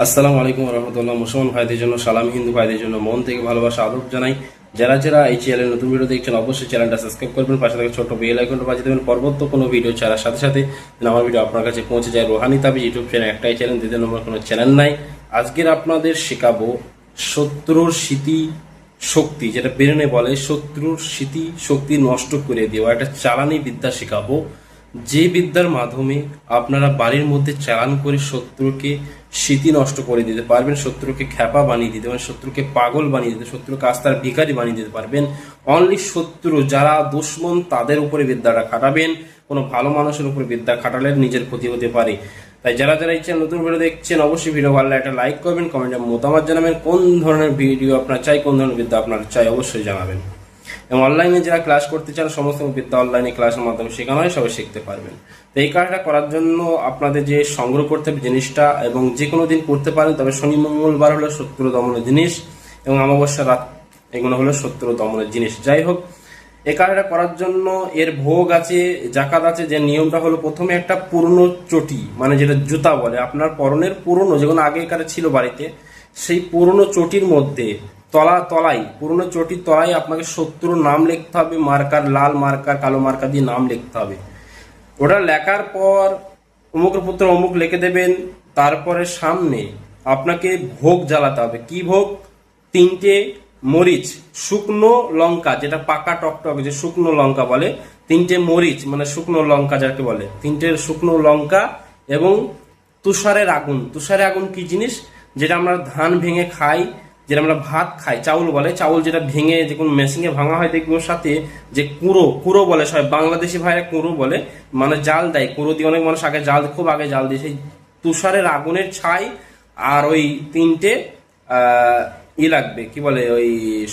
আসসালামু আলাইকুম রহমতুল্লাহ। মুসলমান ভাইদের জন্য সালাম, হিন্দু ভাইদের জন্য মন থেকে ভালোবাসা আদব জানাই। যারা যারা এই চ্যানেলে নতুন ভিডিও দেখছেন অবশ্যই চ্যানেলটা সাবস্ক্রাইব করবেন, পাশে থেকে ছোট বেল আইকনটা বাজিয়ে দেবেন পরবর্তী কোনো ভিডিও ছাড়ার সাথে সাথে আমার ভিডিও আপনার কাছে পৌঁছে যায়। রোহানি তাবিজ ইউটিউব চ্যানেল একটাই চ্যানেল, দ্বিতীয় নম্বর কোনো চ্যানেল নাই। আজকের আপনাদের শেখাবো শত্রুর স্মৃতি শক্তি, যেটা বেরেনে বলে শত্রুর স্মৃতি শক্তি নষ্ট করে দেওয়া একটা চালানি বিদ্যা শেখাবো। যে বিদ্যার মাধ্যমে আপনারা বাড়ির মধ্যে চালান করে শত্রুকে স্মৃতি নষ্ট করে দিতে পারবেন, শত্রুকে খ্যাপা বানিয়ে দিতে পারবেন, শত্রুকে পাগল বানিয়ে দিতে, শত্রুকে আস্থার ভিখারি বানিয়ে দিতে পারবেন। অনলি শত্রু যারা দুশ্মন তাদের উপরে বিদ্যাটা খাটাবেন, কোনো ভালো মানুষের উপরে বিদ্যা খাটালে নিজের ক্ষতি হতে পারে। তাই যারা যারা এই চ্যানেল নতুন ভিডিও দেখছেন অবশ্যই ভিডিও ভালো একটা লাইক করবেন, কমেন্টে মতামত জানাবেন, কোন ধরনের ভিডিও আপনার চাই, কোন ধরনের বিদ্যা আপনার চাই অবশ্যই জানাবেন। এবং অনলাইনে যারা ক্লাস করতে চান সমস্ত বিদ্যা অনলাইনে ক্লাসের মাধ্যমে শেখানো হয়, সবাই শিখতে পারবেন। তো এই কাজটা করার জন্য আপনাদের যে সংগ্রহ করতে হবে জিনিসটা, এবং যে কোনো দিন করতে পারেন, তবে শনি মঙ্গলবার হলো শত্রু দমনের জিনিস এবং অমাবস্যা রাত এগুলো হলো শত্রু দমনের জিনিস। যাই হোক, এই কাজটা করার জন্য এর ভোগ আছে, জাকাত আছে। যে নিয়মটা হলো প্রথমে একটা পুরনো চটি, মানে যেটা জুতা বলে, আপনার পরনের পুরনো যেগুলো আগেকার ছিল বাড়িতে, সেই পুরনো চটির মধ্যে তলায় পুরনো চটির তলায় আপনাকে শত্রুর নাম লিখতে হবে, মার্কার, লাল মার্কার, কালো মার্কার দিয়ে নাম লিখতে হবে। ওটা লেখার পর অমুকের পুত্র অমুক লিখে দেবেন। তারপরে সামনে আপনাকে ভোগ জ্বালাতে হবে। কি ভোগ? 3টে মরিচ, শুকনো লঙ্কা, যেটা পাকা টকটক যে শুকনো লঙ্কা বলে, 3টে মরিচ মানে শুকনো লঙ্কা যাকে বলে, 3টে শুকনো লঙ্কা এবং তুষারের আগুন। তুষারের আগুন কি জিনিস? যেটা আমরা ধান ভেঙে খাই, যেটা আমরা ভাত খাই, চাউল বলে, চাউল যেটা ভেঙে যে কোনো মেশিনে ভাঙা হয়, দেখবি ওর সাথে যে কুড়ো বলে, সবাই বাংলাদেশি ভাইরা কুড়ো বলে, মানে জাল দেয় কুড়ো দিয়ে। অনেক মানুষ আগে জাল, খুব আগে জাল দিয়ে, সেই তুষারের আগুনের ছাই আর ওই 3টে লাগবে, কি বলে, ওই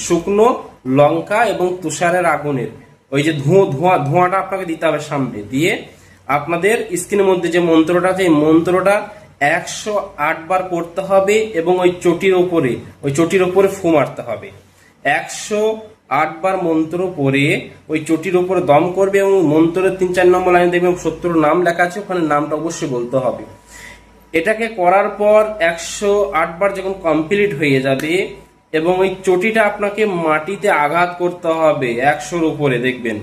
শুকনো লঙ্কা এবং তুষারের আগুনের ওই যে ধোঁয়াটা আপনাকে দিতে হবে সামনে দিয়ে। আপনাদের স্ক্রিনের মধ্যে যে মন্ত্রটা আছে, এই মন্ত্রটা 108 বার করতে হবে এবং ওই চটির ওপরে ফু মারতে হবে। 108 বার মন্ত্র পড়ে ওই চটির ওপরে দম করবে এবং মন্ত্রের 3-4 নম্বর লাইন দেখবেন শত্রুর নাম লেখা আছে, ওখানে নামটা অবশ্যই বলতে হবে। এটাকে করার পর 108 বার যখন কমপ্লিট হয়ে যাবে এবং ওই চটিটা আপনাকে মাটিতে আঘাত করতে হবে 100-র উপরে, দেখবেন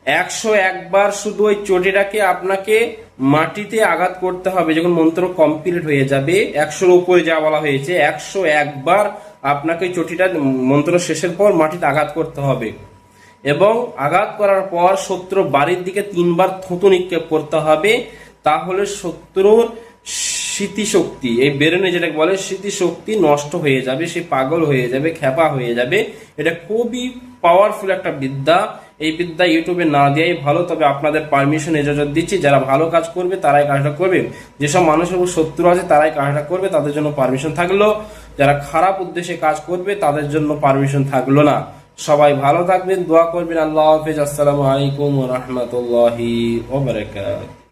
101 বার শুধু ওই চটিটাকে আপনাকে মাটিতে আঘাত করতে হবে। যখন মন্ত্র কমপ্লিট হয়ে যাবে, 100-র উপরে যা বলা হয়েছে, 101 বার আপনাকে চটিটা মন্ত্র শেষের পর মাটিতে আঘাত করতে হবে। এবং আঘাত করার পর শত্রু বাড়ির দিকে 3 বার থুতু নিক্ষেপ করতে হবে। তাহলে শত্রুর স্মৃতিশক্তি, এই বেরেনে যেটা বলে স্মৃতিশক্তি নষ্ট হয়ে যাবে, সে পাগল হয়ে যাবে, খ্যাপা হয়ে যাবে। এটা খুবই পাওয়ারফুল একটা বিদ্যা। এই বিদ্যা ইউটিউবে না দেওয়াই ভালো, তবে আপনাদের পারমিশন ইজাজত দিচ্ছি। যারা ভালো কাজ করবে তারাই কাজটা করবে, যেসব মানুষের উপর শত্রু আছে তারাই কাজটা করবে, তাদের জন্য পারমিশন থাকলো। যারা খারাপ উদ্দেশ্যে কাজ করবে তাদের জন্য পারমিশন থাকলো না। সবাই ভালো থাকবেন, দোয়া করবেন। আল্লাহ হাফেজ। আসসালামু আলাইকুম ওয়া রাহমাতুল্লাহি ওয়া বারাকাতুহু।